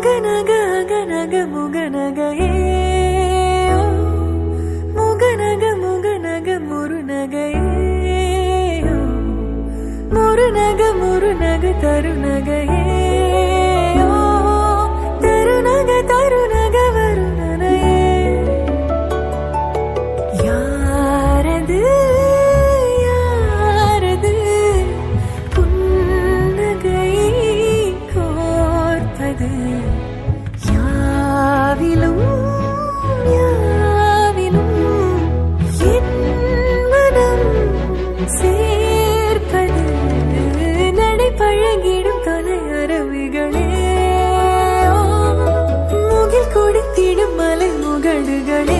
அகநக அகநக முகநகையே முகநக முகநக முருநகையே முருநக முருநக தருநகையே தருநக தருநக வருணனையே யாரது யாரது புன்னகை கோர்ப்பது யாவிலும் யாவிலும் என் மனம் சேர்ப்பது நடை பழகிடும் தொலை அரவிகளே முகில் கொடுத்திடும் மலை முகடுகளே